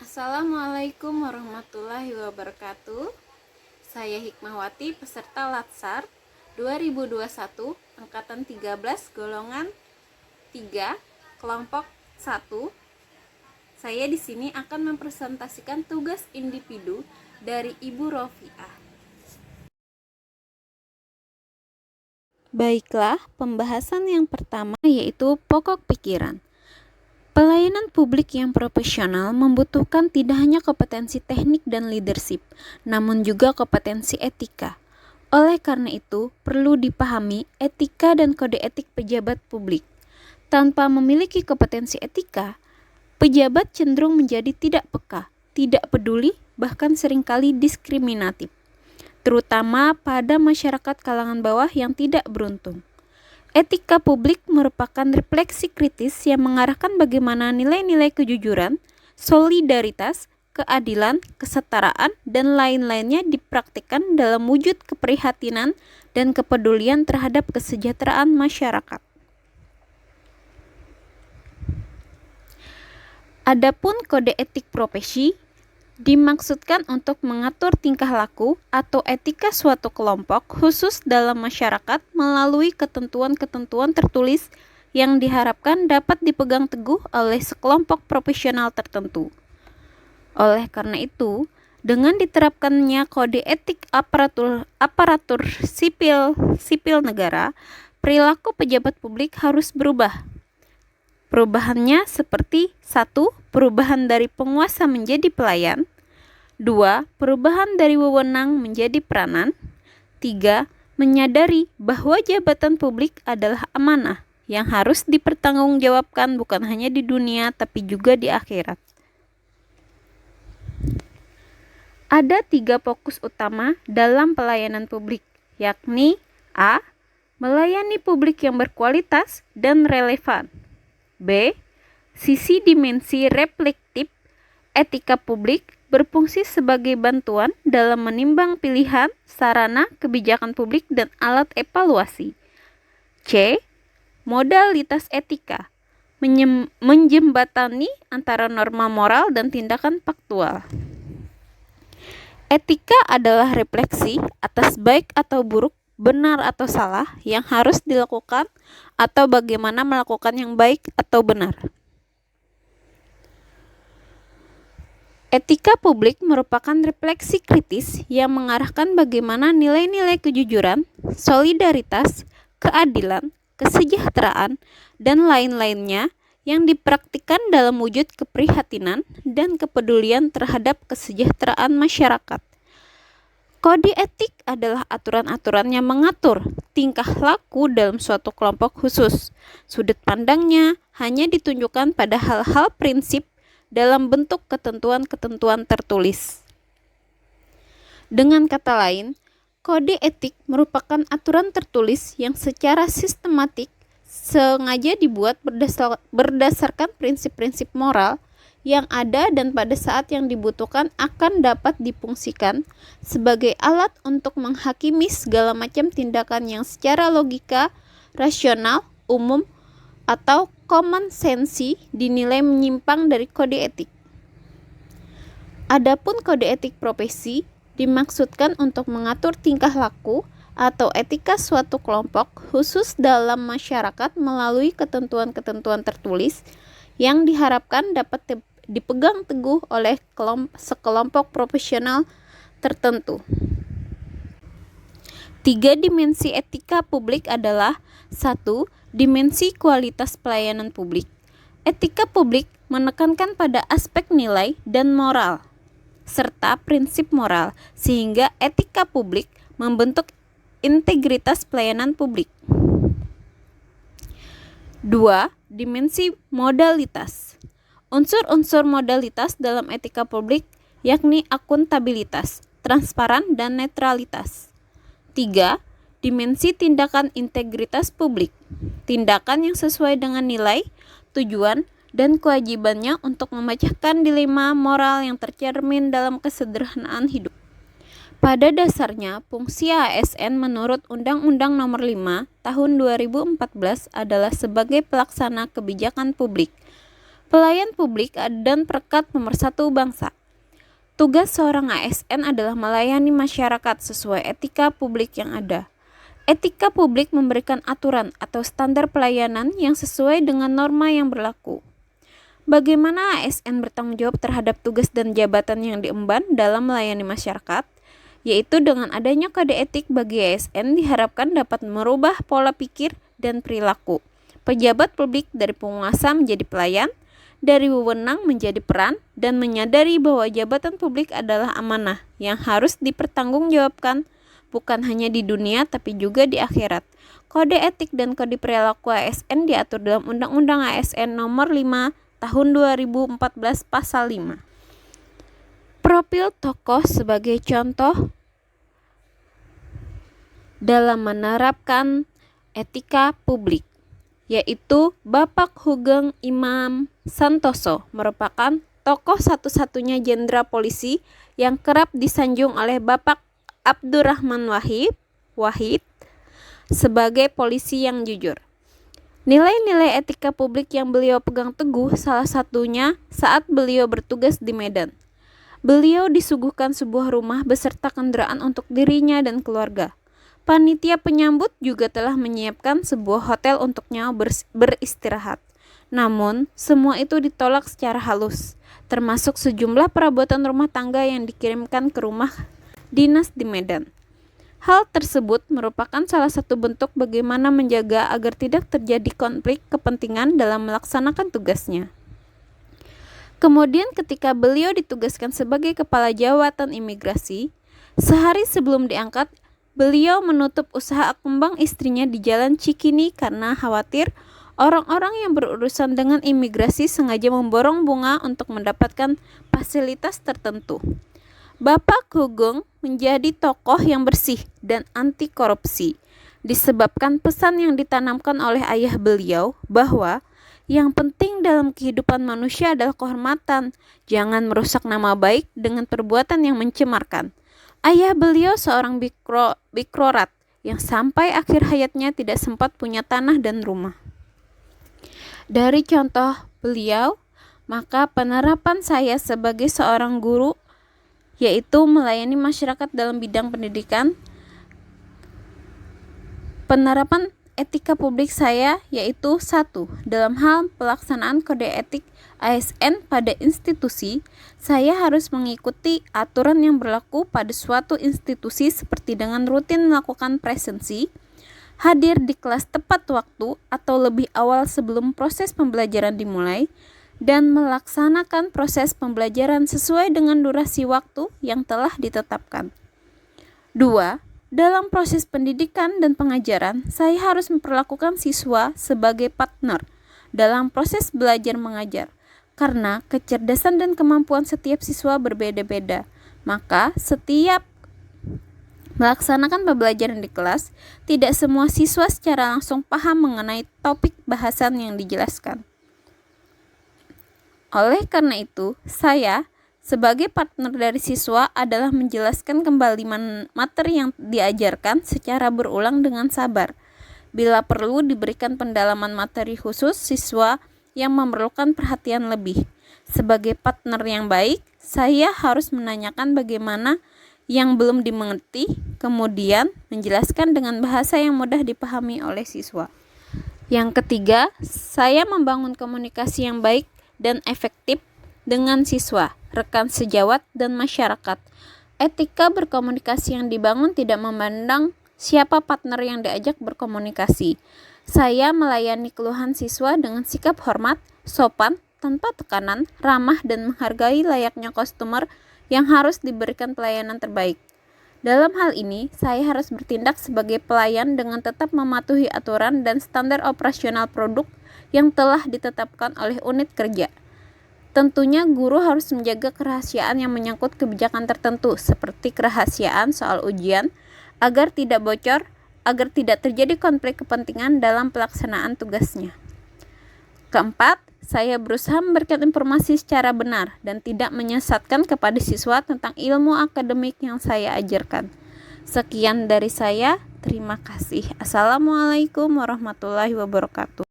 Assalamualaikum warahmatullahi wabarakatuh. Saya Hikmahwati, peserta Latsar 2021 angkatan 13 golongan 3 kelompok 1. Saya di sini akan mempresentasikan tugas individu dari Ibu Rofiah. Baiklah, pembahasan yang pertama yaitu pokok pikiran. Pelayanan publik yang profesional membutuhkan tidak hanya kompetensi teknik dan leadership, namun juga kompetensi etika. Oleh karena itu, perlu dipahami etika dan kode etik pejabat publik. Tanpa memiliki kompetensi etika, pejabat cenderung menjadi tidak peka, tidak peduli, bahkan seringkali diskriminatif, terutama pada masyarakat kalangan bawah yang tidak beruntung. Etika publik merupakan refleksi kritis yang mengarahkan bagaimana nilai-nilai kejujuran, solidaritas, keadilan, kesetaraan, dan lain-lainnya dipraktikkan dalam wujud keprihatinan dan kepedulian terhadap kesejahteraan masyarakat. Adapun kode etik profesi dimaksudkan untuk mengatur tingkah laku atau etika suatu kelompok khusus dalam masyarakat melalui ketentuan-ketentuan tertulis yang diharapkan dapat dipegang teguh oleh sekelompok profesional tertentu. Oleh karena itu, dengan diterapkannya kode etik aparatur sipil negara, perilaku pejabat publik harus berubah. Perubahannya seperti 1. Perubahan dari penguasa menjadi pelayan. 2. Perubahan dari wewenang menjadi peranan. 3. Menyadari bahwa jabatan publik adalah amanah yang harus dipertanggungjawabkan bukan hanya di dunia tapi juga di akhirat. Ada 3 fokus utama dalam pelayanan publik, yakni A. Melayani publik yang berkualitas dan relevan. B. Sisi dimensi reflektif etika publik berfungsi sebagai bantuan dalam menimbang pilihan, sarana, kebijakan publik, dan alat evaluasi. C. Modalitas etika menjembatani antara norma moral dan tindakan faktual. Etika adalah refleksi atas baik atau buruk, benar atau salah yang harus dilakukan atau bagaimana melakukan yang baik atau benar. Etika publik merupakan refleksi kritis yang mengarahkan bagaimana nilai-nilai kejujuran, solidaritas, keadilan, kesejahteraan, dan lain-lainnya yang dipraktikkan dalam wujud keprihatinan dan kepedulian terhadap kesejahteraan masyarakat. Kode etik adalah aturan-aturan yang mengatur tingkah laku dalam suatu kelompok khusus. Sudut pandangnya hanya ditunjukkan pada hal-hal prinsip dalam bentuk ketentuan-ketentuan tertulis. Dengan kata lain, kode etik merupakan aturan tertulis yang secara sistematik sengaja dibuat berdasarkan prinsip-prinsip moral yang ada dan pada saat yang dibutuhkan akan dapat difungsikan sebagai alat untuk menghakimi segala macam tindakan yang secara logika, rasional, umum, atau common sense dinilai menyimpang dari kode etik. Adapun kode etik profesi dimaksudkan untuk mengatur tingkah laku atau etika suatu kelompok khusus dalam masyarakat melalui ketentuan-ketentuan tertulis yang diharapkan dapat dipegang teguh oleh sekelompok profesional tertentu. 3 dimensi etika publik adalah 1. Dimensi kualitas pelayanan publik. Etika publik menekankan pada aspek nilai dan moral, serta prinsip moral, sehingga etika publik membentuk integritas pelayanan publik. 2. Dimensi modalitas. Unsur-unsur modalitas dalam etika publik yakni akuntabilitas, transparan, dan netralitas. 3. Dimensi tindakan integritas publik. Tindakan yang sesuai dengan nilai, tujuan, dan kewajibannya untuk memecahkan dilema moral yang tercermin dalam kesederhanaan hidup. Pada dasarnya, fungsi ASN menurut Undang-Undang Nomor 5 Tahun 2014 adalah sebagai pelaksana kebijakan publik. pelayan publik dan perekat pemersatu bangsa. Tugas seorang ASN adalah melayani masyarakat sesuai etika publik yang ada. Etika publik memberikan aturan atau standar pelayanan yang sesuai dengan norma yang berlaku. Bagaimana ASN bertanggung jawab terhadap tugas dan jabatan yang diemban dalam melayani masyarakat? Yaitu dengan adanya kode etik bagi ASN diharapkan dapat merubah pola pikir dan perilaku pejabat publik dari penguasa menjadi pelayan, dari wewenang menjadi peran, dan menyadari bahwa jabatan publik adalah amanah yang harus dipertanggungjawabkan bukan hanya di dunia tapi juga di akhirat. Kode etik dan kode perilaku ASN diatur dalam Undang-Undang ASN Nomor 5 Tahun 2014 Pasal 5. Profil tokoh sebagai contoh dalam menerapkan etika publik, yaitu Bapak Sugeng Imam Santoso merupakan tokoh satu-satunya jenderal polisi yang kerap disanjung oleh Bapak Abdurrahman Wahid sebagai polisi yang jujur. Nilai-nilai etika publik yang beliau pegang teguh salah satunya saat beliau bertugas di Medan. Beliau disuguhkan sebuah rumah beserta kendaraan untuk dirinya dan keluarga. Panitia penyambut juga telah menyiapkan sebuah hotel untuknya beristirahat. Namun, semua itu ditolak secara halus, termasuk sejumlah perabotan rumah tangga yang dikirimkan ke rumah dinas di Medan. Hal tersebut merupakan salah satu bentuk bagaimana menjaga agar tidak terjadi konflik kepentingan dalam melaksanakan tugasnya. Kemudian ketika beliau ditugaskan sebagai kepala jawatan imigrasi, sehari sebelum diangkat, beliau menutup usaha kembang istrinya di Jalan Cikini karena khawatir orang-orang yang berurusan dengan imigrasi sengaja memborong bunga untuk mendapatkan fasilitas tertentu. Bapak Sugeng menjadi tokoh yang bersih dan anti korupsi, disebabkan pesan yang ditanamkan oleh ayah beliau bahwa yang penting dalam kehidupan manusia adalah kehormatan, jangan merusak nama baik dengan perbuatan yang mencemarkan. Ayah beliau seorang bikrorat yang sampai akhir hayatnya tidak sempat punya tanah dan rumah. Dari contoh beliau, maka penerapan saya sebagai seorang guru, yaitu melayani masyarakat dalam bidang pendidikan, penerapan etika publik saya yaitu 1. Dalam hal pelaksanaan kode etik ASN pada institusi, saya harus mengikuti aturan yang berlaku pada suatu institusi seperti dengan rutin melakukan presensi, hadir di kelas tepat waktu atau lebih awal sebelum proses pembelajaran dimulai, dan melaksanakan proses pembelajaran sesuai dengan durasi waktu yang telah ditetapkan. 2. Dalam proses pendidikan dan pengajaran, saya harus memperlakukan siswa sebagai partner dalam proses belajar mengajar, karena kecerdasan dan kemampuan setiap siswa berbeda-beda. Maka, setiap melaksanakan pembelajaran di kelas, tidak semua siswa secara langsung paham mengenai topik bahasan yang dijelaskan. Oleh karena itu, saya sebagai partner dari siswa adalah menjelaskan kembali materi yang diajarkan secara berulang dengan sabar. Bila perlu diberikan pendalaman materi khusus siswa yang memerlukan perhatian lebih. Sebagai partner yang baik, saya harus menanyakan bagaimana yang belum dimengerti, kemudian menjelaskan dengan bahasa yang mudah dipahami oleh siswa. Yang ketiga, saya membangun komunikasi yang baik dan efektif dengan siswa, rekan sejawat, dan masyarakat. Etika berkomunikasi yang dibangun tidak memandang siapa partner yang diajak berkomunikasi. Saya melayani keluhan siswa dengan sikap hormat, sopan, tanpa tekanan, ramah, dan menghargai layaknya customer yang harus diberikan pelayanan terbaik. Dalam hal ini, saya harus bertindak sebagai pelayan dengan tetap mematuhi aturan dan standar operasional produk yang telah ditetapkan oleh unit kerja. Tentunya guru harus menjaga kerahasiaan yang menyangkut kebijakan tertentu seperti kerahasiaan soal ujian agar tidak bocor, agar tidak terjadi konflik kepentingan dalam pelaksanaan tugasnya. Keempat, saya berusaha memberikan informasi secara benar dan tidak menyesatkan kepada siswa tentang ilmu akademik yang saya ajarkan. Sekian dari saya, terima kasih. Assalamualaikum warahmatullahi wabarakatuh.